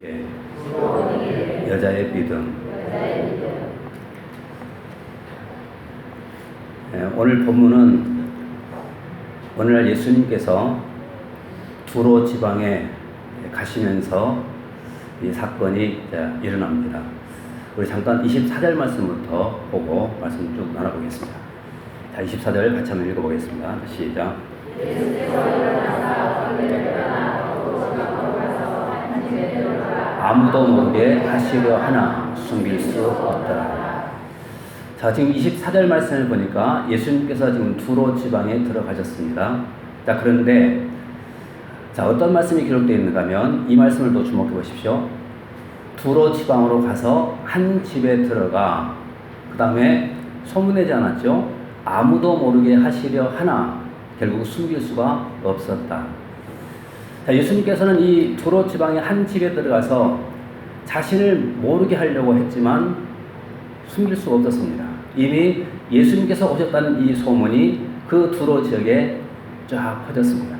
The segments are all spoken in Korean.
예. 여자의 믿음. 오늘 본문은 오늘날 예수님께서 두로 지방에 가시면서 이 사건이 일어납니다. 우리 잠깐 24절 말씀부터 보고 말씀 쭉 나눠보겠습니다. 자, 24절 같이 한번 읽어보겠습니다. 시작. 아무도 모르게 하시려 하나 숨길 수 없더라. 자, 지금 24절 말씀을 보니까 예수님께서 지금 두로 지방에 들어가셨습니다. 자, 그런데 어떤 말씀이 기록되어 있는가 하면 이 말씀을 또 주목해 보십시오. 두로 지방으로 가서 한 집에 들어가 그 다음에 소문내지 않았죠. 아무도 모르게 하시려 하나 결국 숨길 수가 없었다. 자, 예수님께서는 이 두로 지방의 한 집에 들어가서 자신을 모르게 하려고 했지만 숨길 수가 없었습니다. 이미 예수님께서 오셨다는 이 소문이 그 두로 지역에 쫙 퍼졌습니다.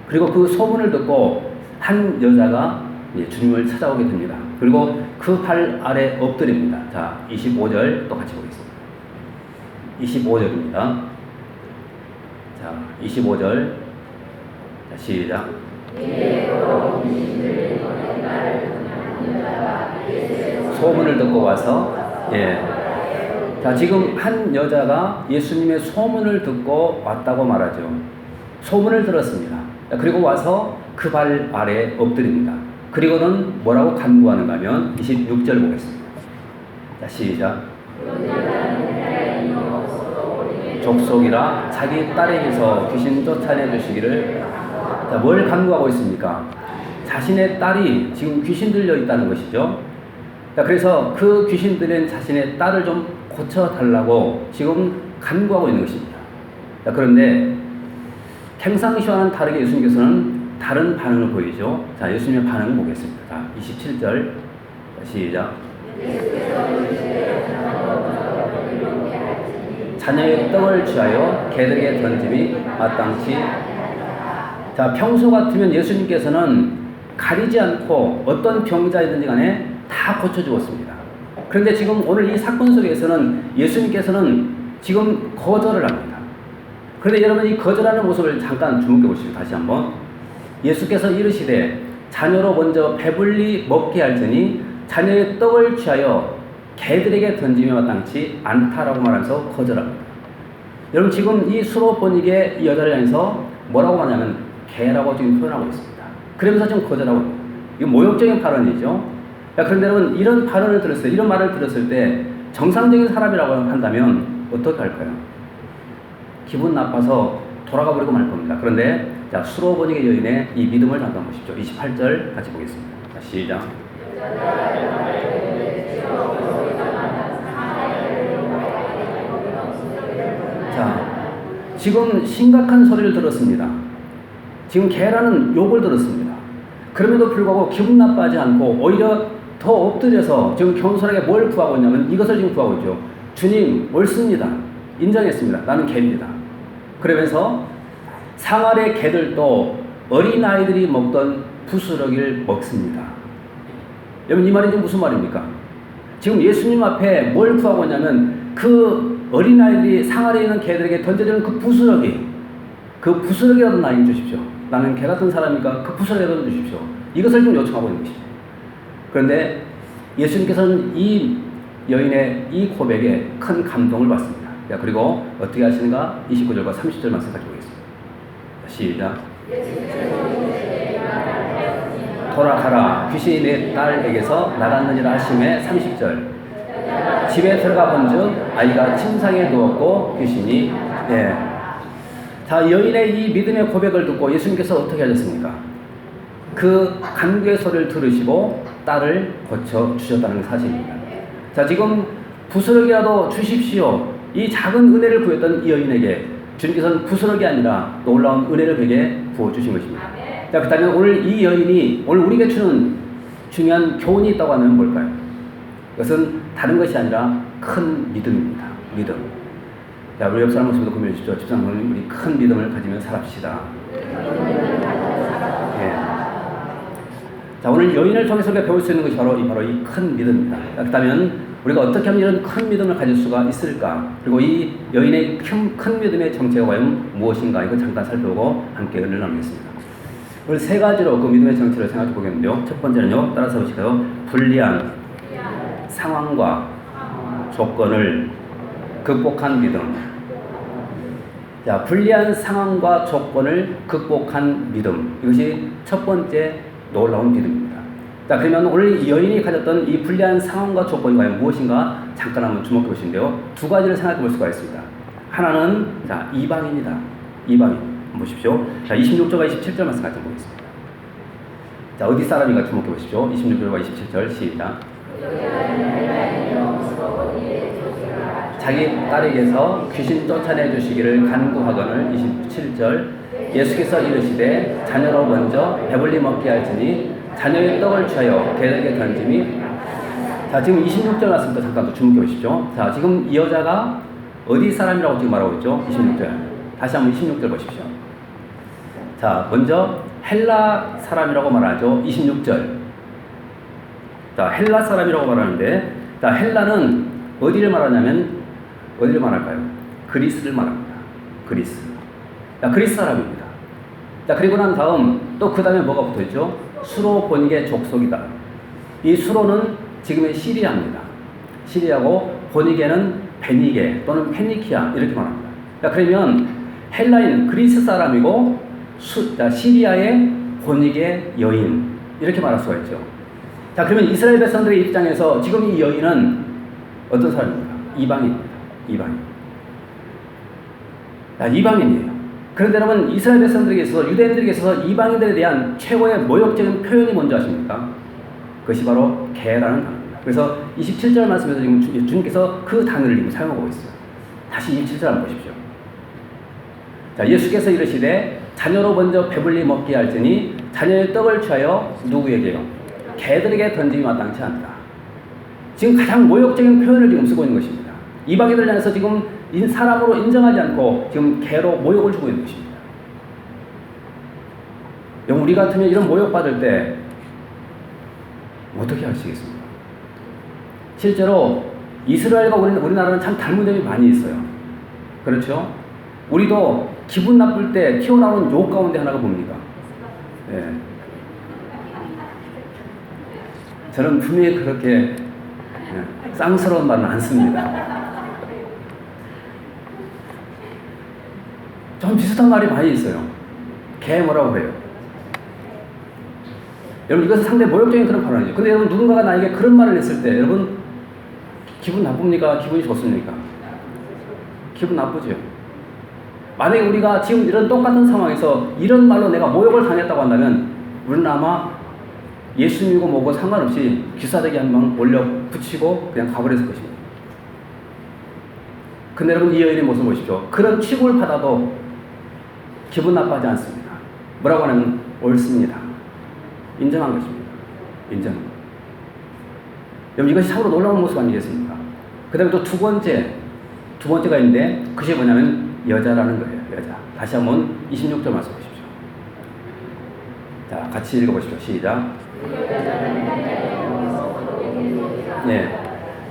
그리고 그 소문을 듣고 한 여자가 주님을 찾아오게 됩니다. 그리고 그 발 아래 엎드립니다. 자, 25절 또 같이 보겠습니다. 25절입니다. 자, 25절. 자, 시작. 소문을 듣고 와서, 자, 지금 한 여자가 예수님의 소문을 듣고 왔다고 말하죠. 소문을 들었습니다. 그리고 와서 그 발 아래 엎드립니다. 그리고는 뭐라고 간구하는가 하면 26절 보겠습니다. 자, 시작. 족속이라 자기 딸에게서 귀신 쫓아내 주시기를. 자, 뭘 간구하고 있습니까? 자신의 딸이 지금 귀신 들려 있다는 것이죠. 자, 그래서 그 귀신 들린 자신의 딸을 좀 고쳐달라고 지금 간구하고 있는 것입니다. 자, 그런데 평상시와는 다르게 예수님께서는 다른 반응을 보이죠. 자, 예수님의 반응을 보겠습니다. 자, 27절 시작. 자녀의 떡을 취하여 개들에게 던짐이 마땅치. 자, 평소 같으면 예수님께서는 가리지 않고 어떤 병자이든지 간에 다 고쳐주었습니다. 그런데 지금 오늘 이 사건 속에서는 예수님께서는 지금 거절을 합니다. 그런데 여러분, 이 거절하는 모습을 잠깐 주목해 보시죠. 다시 한번. 예수께서 이르시되 자녀로 먼저 배불리 먹게 할지니 자녀의 떡을 취하여 개들에게 던짐이 마땅치 않다라고 말하면서 거절합니다. 여러분, 지금 이 수로보니게 이 여자를 향해서 뭐라고 하냐면 개라고 지금 표현하고 있습니다. 그러면서 지금 거절하고 있습니다. 이거 모욕적인 발언이죠. 그런데 여러분, 이런 발언을 들었을 때, 이런 말을 들었을 때 정상적인 사람이라고 한다면 어떻게 할까요? 기분 나빠서 돌아가 버리고 말 겁니다. 그런데 자, 수로보니게 여인의 이 믿음을 잠깐 보십시오. 28절 같이 보겠습니다. 자, 시작. 자, 지금 심각한 소리를 들었습니다. 지금 개라는 욕을 들었습니다. 그럼에도 불구하고 기분 나빠하지 않고 오히려 더 엎드려서 지금 겸손하게 뭘 구하고 있냐면 이것을 지금 구하고 있죠. 주님, 옳습니다. 인정했습니다. 나는 개입니다. 그러면서 상아래 개들도 어린아이들이 먹던 부스러기를 먹습니다. 여러분, 이 말이 지금 무슨 말입니까? 지금 예수님 앞에 뭘 구하고 있냐면 그 어린아이들이 상아래 있는 개들에게 던져주는 그 부스러기라도 나에게 주십시오. 나는 개 같은 사람이니까 그 부스러기라도 주십시오. 이것을 좀 요청하고 있는 것입니다. 그런데 예수님께서는 이 여인의 이 고백에 큰 감동을 받습니다. 자, 그리고 어떻게 하시는가? 29절과 30절 말씀 가지고 오겠습니다. 시작. 돌아가라, 귀신이 내 딸에게서 나갔느니라 하심에 30절. 집에 들어가 본즉 아이가 침상에 누웠고 귀신이. 자, 여인의 이 믿음의 고백을 듣고 예수님께서 어떻게 하셨습니까? 그 간구의 소리를 들으시고 딸을 고쳐 주셨다는 사실입니다. 자, 지금 부스러기라도 주십시오. 이 작은 은혜를 구했던 이 여인에게 주님께서는 부스러기 아니라 놀라운 은혜를 그에게 부어주신 것입니다. 자, 그렇다면 오늘 이 여인이 오늘 우리에게 주는 중요한 교훈이 있다고 하면 뭘까요? 그것은 다른 것이 아니라 큰 믿음입니다. 믿음. 자, 우리 옆 사람 모습도 고민해 주십시오. 집사님, 우리 큰 믿음을 가지며 살합시다. 자, 오늘 여인을 통해서 우리가 배울 수 있는 것이 바로 이 큰 믿음입니다. 그렇다면 우리가 어떻게 하면 이런 큰 믿음을 가질 수가 있을까? 그리고 이 여인의 큰 믿음의 정체가 과연 무엇인가? 이거 잠깐 살펴보고 함께 은혜를 나누겠습니다. 오늘 세 가지로 그 믿음의 정체를 생각해 보겠는데요. 첫 번째는요, 따라서 보실까요? 불리한 상황과 조건을 극복한 믿음. 자, 불리한 상황과 조건을 극복한 믿음. 이것이 첫 번째 놀라운 믿음입니다. 자, 그러면 오늘 이 여인이 가졌던 이 불리한 상황과 조건이 과연 무엇인가 잠깐 한번 주목해 보시는데요. 두 가지를 생각해 볼 수가 있습니다. 하나는 자, 이방인이다. 이방인. 한번 보십시오. 자, 26절과 27절 말씀 같이 보겠습니다. 자, 어디 사람인가 주목해 보십시오. 26절과 27절 시작. 자기 딸에게서 귀신 쫓아내 주시기를 간구하거늘 27절. 예수께서 이르시되 자녀로 먼저 배불리 먹게 할지니 자녀의 떡을 취하여 개들에게 던짐이. 자, 지금 26절 말씀부터 잠깐 또 주목해 보십시오. 자, 지금 이 여자가 어디 사람이라고 지금 말하고 있죠? 26절. 다시 한번 26절 보십시오. 자, 먼저 헬라 사람이라고 말하죠. 26절. 자, 헬라 사람이라고 말하는데, 자, 헬라는 어디를 말하냐면, 어디를 말할까요? 그리스를 말합니다. 그리스. 자, 그리스 사람입니다. 자, 그리고 난 다음, 또 그 다음에 뭐가 붙어 있죠? 수로 보니게 족속이다. 이 수로는 지금의 시리아입니다. 시리아고, 보니게는 베니게 또는 페니키아, 이렇게 말합니다. 자, 그러면 헬라인 그리스 사람이고, 시리아의 보니게 여인, 이렇게 말할 수가 있죠. 자, 그러면 이스라엘 백성들의 입장에서 지금 이 여인은 어떤 사람입니까? 이방인입니다. 이방인. 자, 이방인이에요. 그런데 여러분, 이스라엘 백성들에게 있어서, 유대인들에게 있어서 이방인들에 대한 최고의 모욕적인 표현이 뭔지 아십니까? 그것이 바로 개라는 단어입니다. 그래서 27절 말씀에서 지금 주님께서 그 단어를 지금 사용하고 있어요. 다시 27절 한번 보십시오. 자, 예수께서 이르시되 자녀로 먼저 배불리 먹게 할지니 자녀의 떡을 취하여 누구에게요? 개들에게 던짐이 마땅치 않다. 지금 가장 모욕적인 표현을 지금 쓰고 있는 것입니다. 이방인들 향해서 지금 사람으로 인정하지 않고 지금 개로 모욕을 주고 있는 것입니다. 우리 같으면 이런 모욕받을 때 어떻게 하시겠습니까? 실제로 이스라엘과 우리나라는 참 닮은 점이 많이 있어요. 그렇죠? 우리도 기분 나쁠 때 튀어나오는 욕 가운데 하나가 뭡니까? 네. 저는 분명히 그렇게 쌍스러운 말은 안 씁니다. 좀 비슷한 말이 많이 있어요. 개 뭐라고 그래요? 여러분, 이것은 상당히 모욕적인 그런 발언이죠. 근데 여러분, 누군가가 나에게 그런 말을 했을 때 여러분 기분 나쁩니까? 기분이 좋습니까? 기분 나쁘죠. 만약에 우리가 지금 이런 똑같은 상황에서 이런 말로 내가 모욕을 당했다고 한다면 우리는 아마 예수 믿고 뭐고 상관없이 귀싸대기 한 방 올려 붙이고 그냥 가버렸을 것입니다. 근데 여러분, 이 여인의 모습을 보십시오. 그런 취급을 받아도 기분 나빠하지 않습니다. 뭐라고 하면 옳습니다. 인정한 것입니다. 인정. 여러분, 이것이 참으로 놀라운 모습 아니겠습니까? 그 다음에 또 두 번째가 있는데 그것이 뭐냐면 여자라는 거예요. 여자. 다시 한번 26절 말씀 보십시오. 자, 같이 읽어보십시오. 시작. 네.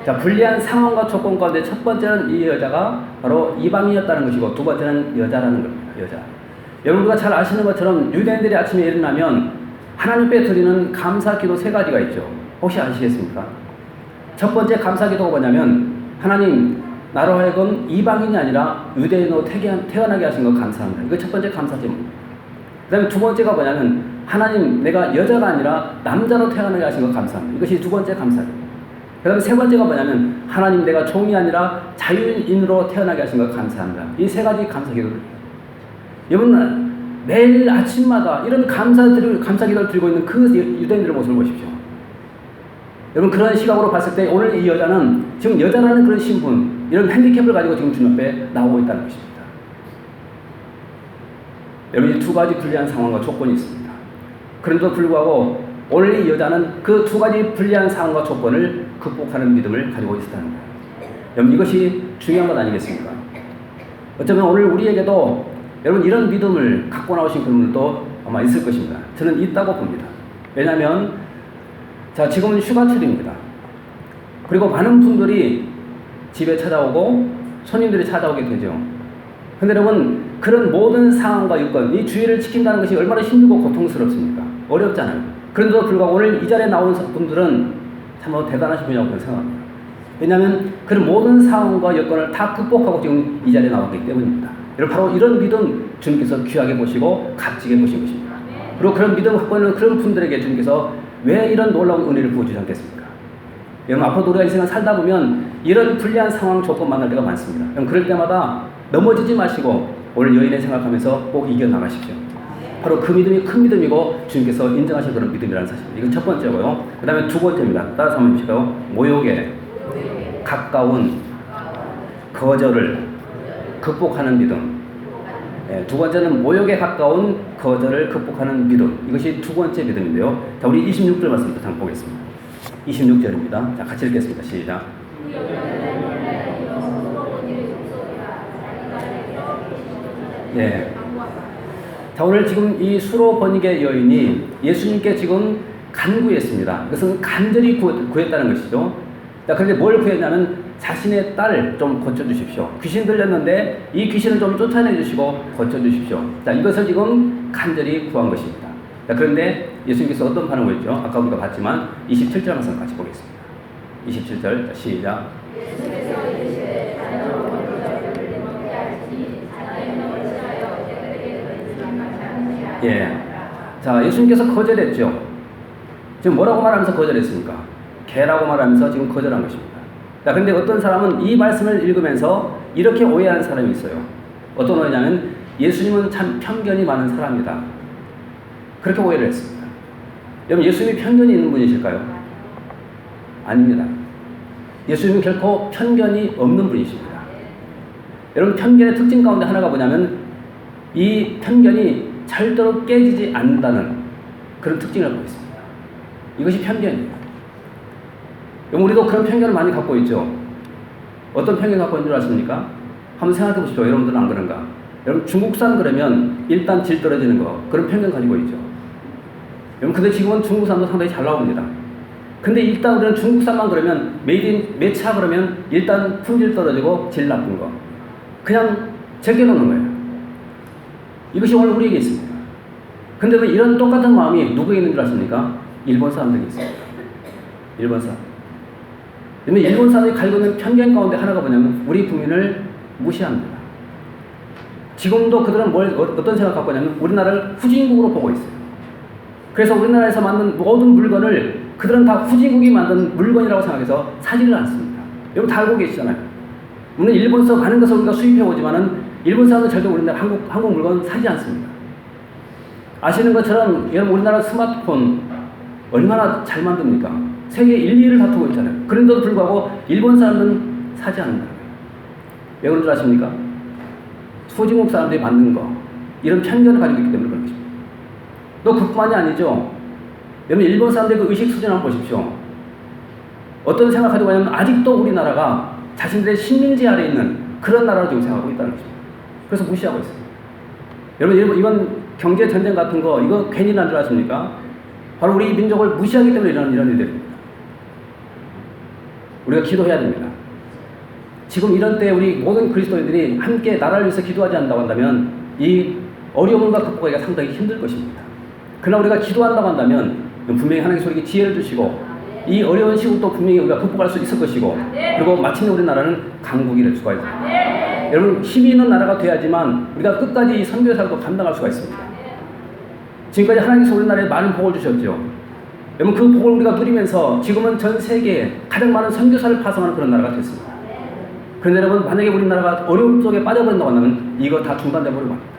자, 불리한 상황과 조건 가운데 첫 번째는 이 여자가 바로 이방인이었다는 것이고, 두 번째는 여자라는 겁니다. 여자. 여러분들과 잘 아시는 것처럼 유대인들이 아침에 일어나면 하나님 앞에 드리는 감사기도 세 가지가 있죠. 혹시 아시겠습니까? 첫 번째 감사기도가 뭐냐면, 하나님, 나로 하여금 이방인이 아니라 유대인으로 태어나게 하신 것 감사합니다. 이거 첫 번째 감사제입니다. 그 다음에 두 번째가 뭐냐면, 하나님, 내가 여자가 아니라 남자로 태어나게 하신 것 감사합니다. 이것이 두 번째 감사제입니다. 그 다음에 세 번째가 뭐냐면, 하나님, 내가 종이 아니라 자유인으로 태어나게 하신 것 감사합니다. 이 세 가지 감사기도를. 여러분, 매일 아침마다 이런 감사기도를 들고 있는 그 유대인들의 모습을 보십시오. 여러분, 그런 시각으로 봤을 때 오늘 이 여자는 지금 여자라는 그런 신분, 이런 핸디캡을 가지고 지금 주님 앞에 나오고 있다는 것입니다. 여러분, 이 두 가지 불리한 상황과 조건이 있습니다. 그런데도 불구하고 오늘 이 여자는 그 두 가지 불리한 상황과 조건을 극복하는 믿음을 가지고 있었다는 거예요. 여러분, 이것이 중요한 것 아니겠습니까? 어쩌면 오늘 우리에게도 여러분 이런 믿음을 갖고 나오신 분들도 아마 있을 것입니다. 저는 있다고 봅니다. 왜냐하면 자, 지금은 휴가철입니다. 그리고 많은 분들이 집에 찾아오고 손님들이 찾아오게 되죠. 근데 여러분, 그런 모든 상황과 여건, 이 주의를 지킨다는 것이 얼마나 힘들고 고통스럽습니까? 어렵잖아요. 그런데도 불구하고 오늘 이 자리에 나온 분들은 참 대단하신 분이라고 저는 생각합니다. 왜냐하면 그런 모든 상황과 여건을 다 극복하고 지금 이 자리에 나왔기 때문입니다. 여러분, 바로 이런 믿음 주님께서 귀하게 보시고 값지게 보신 것입니다. 그리고 그런 믿음을 갖고 있는 그런 분들에게 주님께서 왜 이런 놀라운 은혜를 부어주지 않겠습니까? 여러분, 앞으로 우리가 인생을 살다 보면 이런 불리한 상황 조건 만날 때가 많습니다. 여러분, 그럴 때마다 넘어지지 마시고 오늘 여인의 생각하면서 꼭 이겨나가십시오. 바로 그 믿음이 큰 믿음이고 주님께서 인정하신 그런 믿음이라는 사실입니다. 이건 첫 번째고요. 그 다음에 두 번째입니다. 따라서 한번 해주시고요. 모욕에 가까운 거절을 극복하는 믿음. 두 번째는 모욕에 가까운 거절을 극복하는 믿음. 이것이 두 번째 믿음인데요. 자, 우리 26절 말씀부터 한번 보겠습니다. 26절입니다. 자, 같이 읽겠습니다. 시작. 네. 자, 오늘 지금 이 수로 번익의 여인이 예수님께 지금 간구했습니다. 이것은 간절히 구했다는 것이죠. 자, 그런데 뭘 구했냐면 자신의 딸을 좀 고쳐주십시오. 귀신 들렸는데 이 귀신을 좀 쫓아내주시고 고쳐주십시오. 자, 이것을 지금 간절히 구한 것입니다. 자, 그런데 예수님께서 어떤 반응을 했죠? 아까 우리가 봤지만 27절 말씀 같이 보겠습니다. 27절 시작. 예. 자, 예수님께서 거절했죠. 지금 뭐라고 말하면서 거절했습니까? 개라고 말하면서 지금 거절한 것입니다. 자, 그런데 어떤 사람은 이 말씀을 읽으면서 이렇게 오해하는 사람이 있어요. 어떤 오해냐면 예수님은 참 편견이 많은 사람이다. 그렇게 오해를 했습니다. 여러분, 예수님이 편견이 있는 분이실까요? 아닙니다. 예수님은 결코 편견이 없는 분이십니다. 여러분, 편견의 특징 가운데 하나가 뭐냐면 이 편견이 절대로 깨지지 않는다는 그런 특징을 갖고 있습니다. 이것이 편견입니다. 우리도 그런 편견을 많이 갖고 있죠. 어떤 편견 갖고 있는 줄 아십니까? 한번 생각해 보십시오. 여러분들은 안 그런가? 여러분, 중국산 그러면 일단 질 떨어지는 거, 그런 편견 가지고 있죠. 여러분, 근데 지금은 중국산도 상당히 잘 나옵니다. 근데 일단 우리는 중국산만 그러면 매차 그러면 일단 품질 떨어지고 질 나쁜 거 그냥 제껴놓는 거예요. 이것이 오늘 우리에게 있습니다. 근데 왜 이런 똑같은 마음이 누구에게 있는 줄 아십니까? 일본 사람들이 있습니다. 일본 사람. 그러면 일본 사람이 가지고 있는 편견 가운데 하나가 뭐냐면 우리 국민을 무시합니다. 지금도 그들은 어떤 생각 갖고 있냐면 우리나라를 후진국으로 보고 있어요. 그래서 우리나라에서 만든 모든 물건을 그들은 다 후진국이 만든 물건이라고 생각해서 사지를 않습니다. 여러분 다 알고 계시잖아요. 물론 일본에서 많은 것을 우리가 수입해 오지만은 일본 사람은 절대 우리나라 한국 물건 사지 않습니다. 아시는 것처럼 여러분 우리나라 스마트폰 얼마나 잘 만듭니까? 세계 1, 2위를 다투고 있잖아요. 그런데도 불구하고 일본 사람들은 사지 않는다. 왜 그런 줄 아십니까? 후진국 사람들이 만든 거 이런 편견을 가지고 있기 때문에 그런 것입니다. 또 그뿐만이 아니죠. 여러분 일본 사람들의 그 의식 수준 한번 보십시오. 어떤 생각을 가지고 있냐면 아직도 우리나라가 자신들의 식민지 아래에 있는 그런 나라로 지금 생각하고 있다는 것입니다. 그래서 무시하고 있어요. 여러분 이번 경제 전쟁 같은 거 이거 괜히 난 줄 아십니까? 바로 우리 민족을 무시하기 때문에 이런 일들입니다. 우리가 기도해야 됩니다. 지금 이런 때 우리 모든 그리스도인들이 함께 나라를 위해서 기도하지 않는다고 한다면 이 어려움과 극복하기가 상당히 힘들 것입니다. 그러나 우리가 기도한다고 한다면 분명히 하나님께서 우리에게 지혜를 주시고 이 어려운 시국도 분명히 우리가 극복할 수 있을 것이고 그리고 마침내 우리나라는 강국이 될 수가 있습니다. 여러분 힘이 있는 나라가 돼야지만 우리가 끝까지 이 선교의 사역도 감당할 수가 있습니다. 지금까지 하나님께서 우리나라에 많은 복을 주셨죠. 여러분 그 복을 우리가 누리면서 지금은 전 세계에 가장 많은 선교사를 파송하는 그런 나라가 됐습니다. 그런데 여러분 만약에 우리나라가 어려움 속에 빠져버린다고 하면 이거 다 중단되어버리고 맙니다.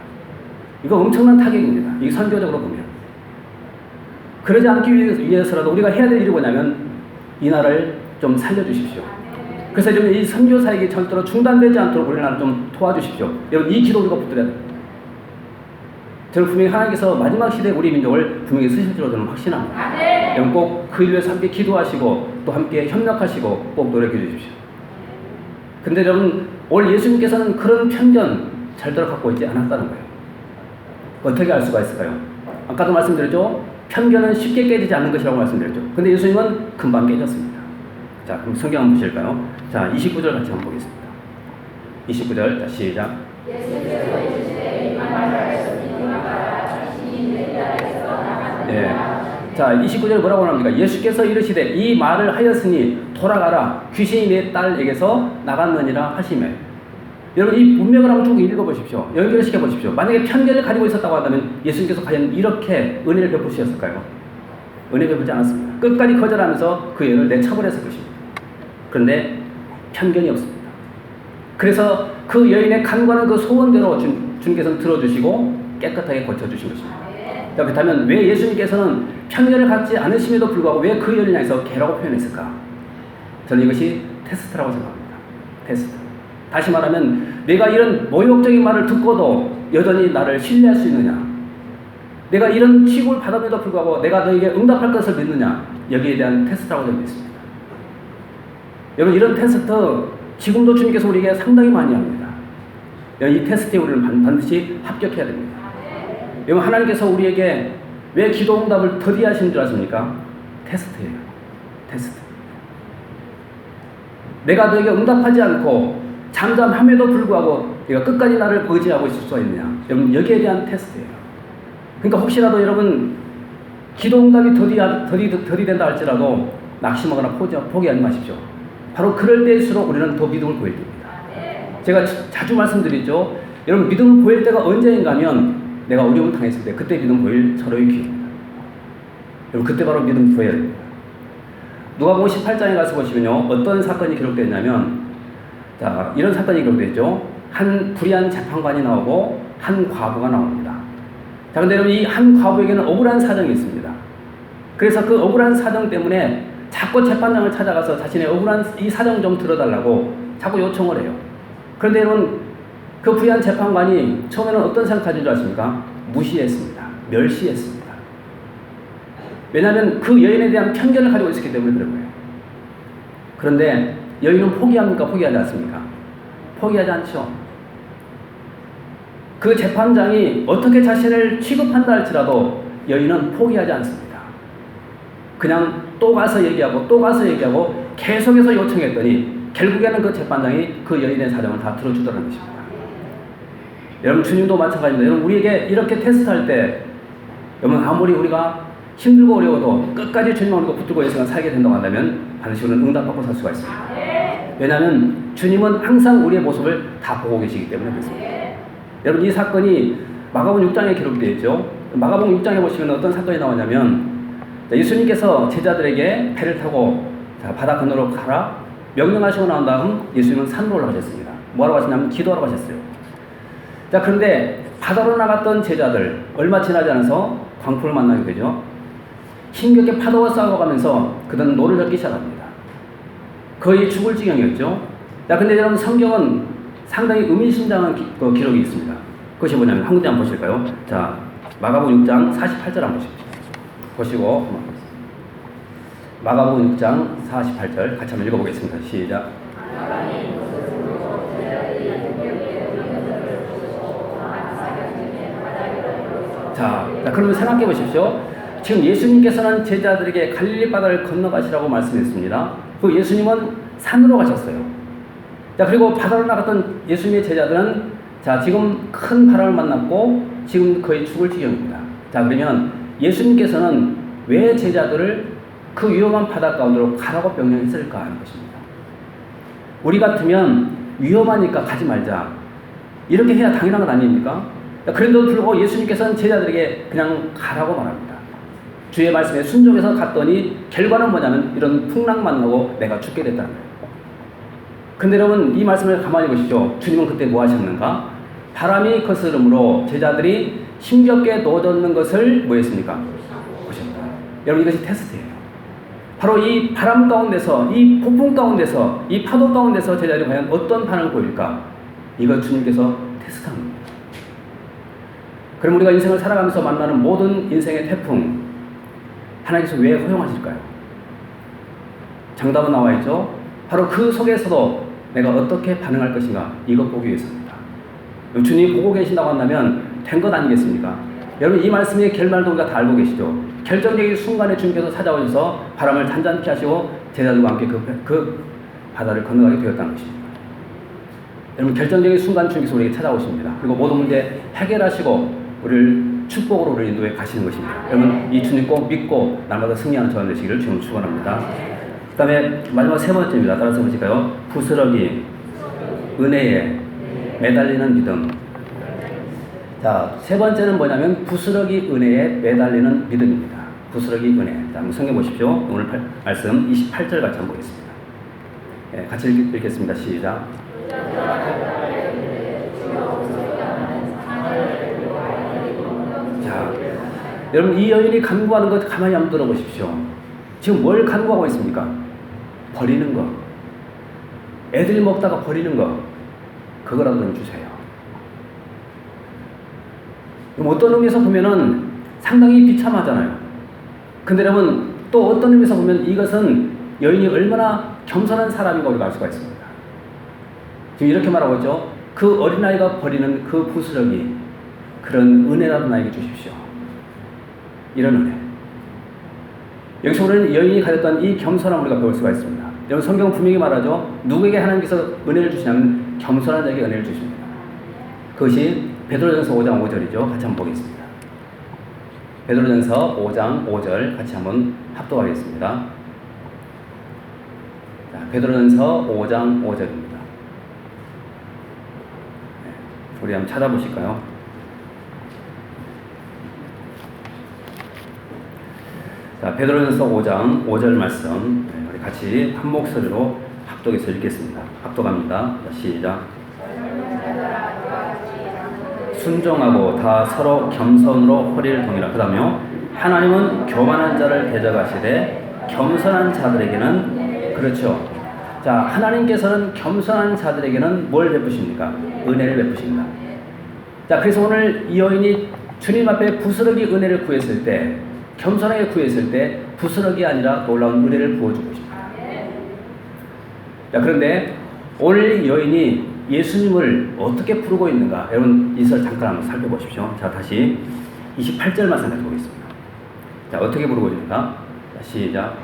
이거 엄청난 타격입니다. 이 선교적으로 보면. 그러지 않기 위해서라도 우리가 해야 될 일이 뭐냐면 이 나라를 좀 살려주십시오. 그래서 좀 이 선교 사역이 절대로 중단되지 않도록 우리나라를 좀 도와주십시오. 여러분 이 기도 우리가 붙들어야 됩니다. 저는 분명히 하나님께서 마지막 시대에 우리 민족을 분명히 쓰실 줄로 저는 확신합니다. 여러분 꼭 그 일 위해서 함께 기도하시고 또 함께 협력하시고 꼭 노력해 주십시오. 근데 여러분 오늘 예수님께서는 그런 편견 절대로 갖고 있지 않았다는 거예요. 어떻게 알 수가 있을까요? 아까도 말씀드렸죠? 편견은 쉽게 깨지지 않는 것이라고 말씀드렸죠. 근데 예수님은 금방 깨졌습니다. 자, 그럼 성경 한번 보실까요? 자, 29절 같이 한번 보겠습니다. 29절, 자, 시작. 네. 자, 29절에 뭐라고 합니까? 예수께서 이르시되 이 말을 하였으니 돌아가라. 귀신이 내 딸에게서 나갔느니라 하시매. 여러분, 이 문맥을 한번 쭉 읽어보십시오. 연결시켜 보십시오. 만약에 편견을 가지고 있었다고 한다면 예수님께서 과연 이렇게 은혜를 베푸셨을까요? 은혜 베푸지 않았습니다. 끝까지 거절하면서 그 여인을 내쳐버렸을 것입니다. 그런데 편견이 없습니다. 그래서 그 여인의 간과는 그 소원대로 주님께서는 들어주시고 깨끗하게 고쳐주신 것입니다. 자, 그렇다면 왜 예수님께서는 편견을 갖지 않으심에도 불구하고 왜 그 여인을 향해서 개라고 표현했을까? 저는 이것이 테스트라고 생각합니다. 테스트. 다시 말하면 내가 이런 모욕적인 말을 듣고도 여전히 나를 신뢰할 수 있느냐? 내가 이런 취급을 받음에도 불구하고 내가 너에게 응답할 것을 믿느냐? 여기에 대한 테스트라고 저는 믿습니다. 여러분, 이런 테스트 지금도 주님께서 우리에게 상당히 많이 합니다. 이 테스트에 우리는 반드시 합격해야 됩니다. 여러분, 하나님께서 우리에게 왜 기도 응답을 더디 하시는 줄 아십니까? 테스트예요. 테스트. 내가 너에게 응답하지 않고 잠잠함에도 불구하고 네가 끝까지 나를 의지하고 있을 수 있느냐? 여러분, 여기에 대한 테스트예요. 그러니까 혹시라도 여러분 기도 응답이 더디된다 할지라도 낙심하거나 포기하지 마십시오. 바로 그럴 때일수록 우리는 더 믿음을 보일 때입니다. 제가 자주 말씀드리죠. 여러분, 믿음을 보일 때가 언제인가 하면 내가 어려움을 당했을 때 그때 믿음 보일 절호의 기회입니다. 여러분, 그때 바로 믿음 보여야 됩니다. 누가복음 18장에 가서 보시면요, 어떤 사건이 기록되었냐면, 자, 이런 사건이 기록되죠. 한 불의한 재판관이 나오고 한 과부가 나옵니다. 자, 근데 여러분, 이 한 과부에게는 억울한 사정이 있습니다. 그래서 그 억울한 사정 때문에 자꾸 재판장을 찾아가서 자신의 억울한 이 사정 좀 들어달라고 자꾸 요청을 해요. 그런데 여러분, 그 불의한 재판관이 처음에는 어떤 생각하는 줄 아십니까? 무시했습니다. 멸시했습니다. 왜냐하면 그 여인에 대한 편견을 가지고 있었기 때문에 그런 거예요. 그런데 여인은 포기합니까? 포기하지 않습니까? 포기하지 않죠. 그 재판장이 어떻게 자신을 취급한다 할지라도 여인은 포기하지 않습니다. 그냥 또 가서 얘기하고 또 가서 얘기하고 계속해서 요청했더니 결국에는 그 재판장이 그 여인의 사정을 다 들어주더라는 것입니다. 여러분, 주님도 마찬가지입니다. 여러분, 우리에게 이렇게 테스트할 때 여러분, 아무리 우리가 힘들고 어려워도 끝까지 주님을 믿고 붙들고 예수님을 살게 된다고 한다면 반드시 우리는 응답받고 살 수가 있습니다. 왜냐하면 주님은 항상 우리의 모습을 다 보고 계시기 때문에 그렇습니다. 여러분, 이 사건이 마가복음 6장에 기록되어 있죠. 마가복음 6장에 보시면 어떤 사건이 나오냐면, 예수님께서 제자들에게 배를 타고 바다 건너로 가라 명령하시고 나온 다음 예수님은 산으로 올라가셨습니다. 뭐하러 가시냐면 기도하러 가셨어요. 자, 그런데 바다로 나갔던 제자들 얼마 지나지 않아서 광풍을 만나게 되죠. 힘겹게 파도와 싸워가면서 그들은 노를 젓기 시작합니다. 거의 죽을 지경이었죠. 자, 근데 여러분, 성경은 상당히 의미심장한 기록이 있습니다. 그것이 뭐냐면 한 군데 한번 보실까요? 자, 마가복음 6장 48절 한번 보시고 마가복음 6장 48절 같이 한번 읽어보겠습니다. 시작. 자, 그러면 생각해 보십시오. 지금 예수님께서는 제자들에게 갈릴리 바다를 건너가시라고 말씀했습니다. 그 예수님은 산으로 가셨어요. 자, 그리고 바다로 나갔던 예수님의 제자들은 자, 지금 큰 바람을 만났고 지금 거의 죽을 지경입니다. 자, 그러면 예수님께서는 왜 제자들을 그 위험한 바다 가운데로 가라고 명령했을까 하는 것입니다. 우리 같으면 위험하니까 가지 말자 이렇게 해야 당연한 것 아닙니까? 그런데도 불구하고 예수님께서는 제자들에게 그냥 가라고 말합니다. 주의 말씀에 순종해서 갔더니 결과는 뭐냐면 이런 풍랑 만나고 내가 죽게 됐다는 거예요. 근데 여러분, 이 말씀을 가만히 보시죠. 주님은 그때 뭐 하셨는가? 바람이 거스름으로 제자들이 힘겹게 놓아졌는 것을 뭐 했습니까? 보셨다. 여러분, 이것이 테스트예요. 바로 이 바람 가운데서, 이 폭풍 가운데서, 이 파도 가운데서 제자들이 과연 어떤 반응을 보일까? 이걸 주님께서 테스트하는 겁니다. 그럼 우리가 인생을 살아가면서 만나는 모든 인생의 태풍, 하나님께서 왜 허용하실까요? 정답은 나와 있죠. 바로 그 속에서도 내가 어떻게 반응할 것인가, 이것 보기 위해서입니다. 주님이 보고 계신다고 한다면 된 것 아니겠습니까? 여러분, 이 말씀의 결말도 우리가 다 알고 계시죠. 결정적인 순간에 주님께서 찾아오셔서 바람을 잔잔케 하시고 제자들과 함께 그 바다를 건너가게 되었다는 것입니다. 여러분, 결정적인 순간 주님께서 우리에게 찾아오십니다. 그리고 모든 문제 해결하시고 우리를 축복으로 우리 인도에 가시는 것입니다. 여러분, 이 주님 꼭 믿고 날마다 승리하는 저와 되시기를 주님 축원합니다. 그 다음에 마지막 세 번째입니다. 따라서 보실까요? 부스러기, 은혜에 매달리는 믿음. 자, 세 번째는 뭐냐면 부스러기 은혜에 매달리는 믿음입니다. 부스러기 은혜. 자, 한번 성경 보십시오. 오늘 말씀 28절 같이 한번 보겠습니다. 네, 같이 읽겠습니다. 시작. 자, 여러분, 이 여인이 간구하는 것 가만히 한번 들어보십시오. 지금 뭘 간구하고 있습니까? 버리는 거. 애들 먹다가 버리는 거. 그거라도 좀 주세요. 어떤 의미에서 보면은 상당히 비참하잖아요. 근데 여러분, 또 어떤 의미에서 보면 이것은 여인이 얼마나 겸손한 사람인가 우리가 알 수가 있습니다. 지금 이렇게 말하고 있죠. 그 어린아이가 버리는 그 부스러기, 그런 은혜라도 나에게 주십시오. 이런 은혜. 여기서 우리는 여인이 가졌던 이 겸손함을 우리가 배울 수가 있습니다. 여러분, 성경은 분명히 말하죠. 누구에게 하나님께서 은혜를 주시냐면 겸손한 자에게 은혜를 주십니다. 그것이 베드로전서 5장 5절이죠. 같이 한번 보겠습니다. 베드로전서 5장 5절 같이 한번 합독하겠습니다. 자, 베드로전서 5장 5절입니다. 우리 한번 찾아보실까요? 자, 베드로전서 5장 5절 말씀 우리 같이 한 목소리로 합독해서 읽겠습니다. 합독합니다. 시작. 순종하고 다 서로 겸손으로 허리를 동이라. 그 다음에요. 하나님은 교만한 자를 대적하시되 겸손한 자들에게는, 그렇죠. 자, 하나님께서는 겸손한 자들에게는 뭘 베푸십니까? 은혜를 베푸십니다. 자, 그래서 오늘 이 여인이 주님 앞에 부스러기 은혜를 구했을 때, 겸손하게 구했을 때 부스러기 아니라 놀라운 은혜를 부어주고 있습니다. 자, 그런데 오늘 이 여인이 예수님을 어떻게 부르고 있는가? 여러분, 이설 잠깐 한번 살펴보십시오. 자, 다시 28절 말씀 같이 보겠습니다. 자, 어떻게 부르고 있는가? 자, 시작.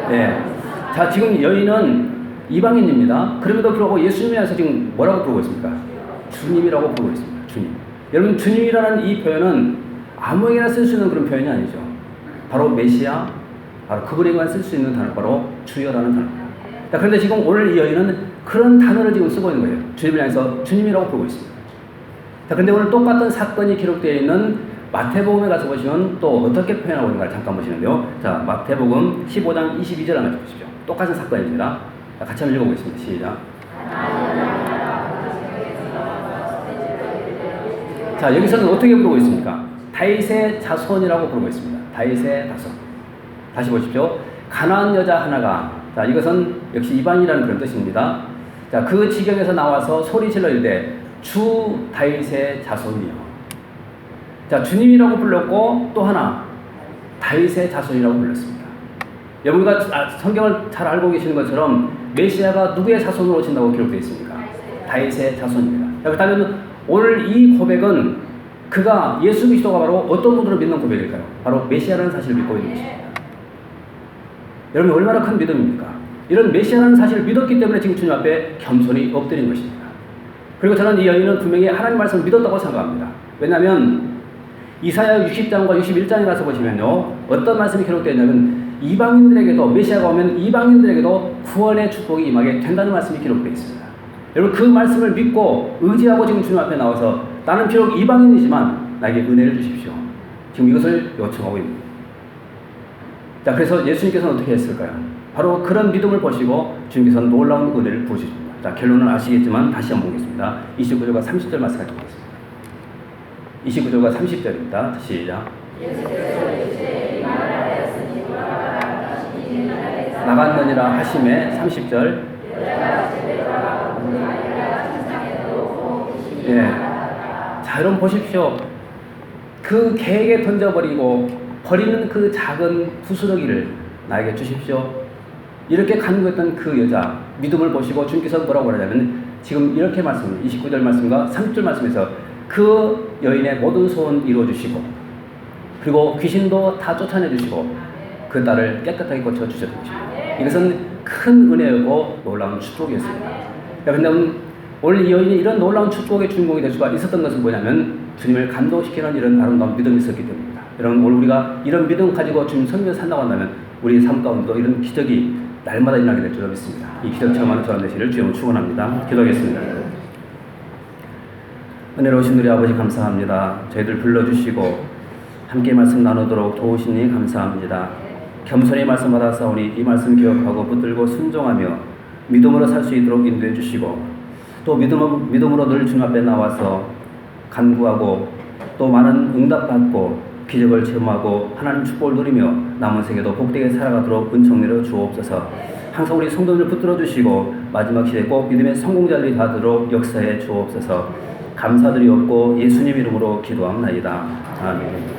네. 자, 지금 여인은 이방인입니다. 그럼에도 불구하고 예수님에 대해서 지금 뭐라고 부르고 있습니까? 주님이라고 부르고 있습니다. 주님. 여러분, 주님이라는 이 표현은 아무에게나 쓸 수 있는 그런 표현이 아니죠. 바로 메시아, 바로 그분에게만 쓸 수 있는 단어, 바로 주여라는 단어입니다. 자, 그런데 지금 오늘 이 여인은 그런 단어를 지금 쓰고 있는 거예요. 주님을 향해서 주님이라고 부르고 있습니다. 자, 근데 오늘 똑같은 사건이 기록되어 있는 마태복음에 가서 보시면 또 어떻게 표현하고 있는가 잠깐 보시는데요. 자, 마태복음 15장 22절 한번 보십시오. 똑같은 사건입니다. 자, 같이 한번 읽어보겠습니다. 시작. 자, 여기서는 어떻게 부르고 있습니까? 다윗의 자손이라고 부르고 있습니다. 다윗의 자손. 다시 보십시오. 가나안 여자 하나가, 자, 이것은 역시 이방이라는 그런 뜻입니다. 자, 그 지경에서 나와서 소리질러 이르되 주 다윗의 자손이요. 자, 주님이라고 불렀고 또 하나 다윗의 자손이라고 불렀습니다. 여러분과 성경을 잘 알고 계시는 것처럼 메시아가 누구의 자손으로 오신다고 기록되어 있습니까? 다윗의 자손입니다. 그렇다면 오늘 이 고백은 그가 예수 그리스도가 바로 어떤 분으로 믿는 고백일까요? 바로 메시아라는 사실을 믿고 있는 것입니다. 여러분, 얼마나 큰 믿음입니까? 이런 메시아라는 사실을 믿었기 때문에 지금 주님 앞에 겸손히 엎드린 것입니다. 그리고 저는 이 여인은 분명히 하나님 말씀을 믿었다고 생각합니다. 왜냐하면 이사야 60장과 61장에 가서 보시면요, 어떤 말씀이 기록되어 있냐면 이방인들에게도, 메시아가 오면 이방인들에게도 구원의 축복이 임하게 된다는 말씀이 기록되어 있습니다. 여러분, 그 말씀을 믿고 의지하고 지금 주님 앞에 나와서 나는 비록 이방인이지만 나에게 은혜를 주십시오. 지금 이것을 요청하고 있습니다. 자, 그래서 예수님께서는 어떻게 했을까요? 바로 그런 믿음을 보시고 주님께서는 놀라운 은혜를 부으십니다. 자, 결론은 아시겠지만 다시 한번 보겠습니다. 29절과 30절 말씀까지 보겠습니다. 29절과 30절입니다. 시작. 나갔느니라 하심에 30절. 예. 자, 여러분 보십시오. 그 개에게 던져버리고 버리는 그 작은 부스러기를 나에게 주십시오. 이렇게 간구했던 그 여자 믿음을 보시고 주님께서 뭐라고 그러냐면 지금 이렇게 말씀합니다. 29절 말씀과 30절 말씀에서 그 여인의 모든 소원 이루어주시고 그리고 귀신도 다 쫓아내주시고 그 딸을 깨끗하게 고쳐주셨던 것입니다. 이것은 큰 은혜였고 놀라운 축복이었습니다. 여러분, 오늘 이 여인이 이런 놀라운 축복의 주인공이 될 수가 있었던 것은 뭐냐면 주님을 감동시키는 이런 아름다운 믿음이 있었기 때문입니다. 여러분, 오늘 우리가 이런 믿음 가지고 주님 섬기며 산다고 한다면 우리 삶 가운데도 이런 기적이 날마다 일어나게 될 줄 믿습니다. 이 기적 체험하는 저와 되시기를 주님을 축원합니다. 기도하겠습니다. 은혜로우신 우리 아버지 감사합니다. 저희들 불러주시고 함께 말씀 나누도록 도우시니 감사합니다. 겸손히 말씀 받아사오니 이 말씀 기억하고 붙들고 순종하며 믿음으로 살 수 있도록 인도해 주시고 또 믿음으로 늘 주님 앞에 나와서 간구하고 또 많은 응답받고 기적을 체험하고 하나님 축복을 누리며 남은 세계도 복되게 살아가도록 은총 내려 주옵소서. 항상 우리 성도들을 붙들어 주시고 마지막 시대에 꼭 믿음의 성공자들이 되도록 역사해 주옵소서. 감사드리옵고 예수님 이름으로 기도합나이다. 아멘.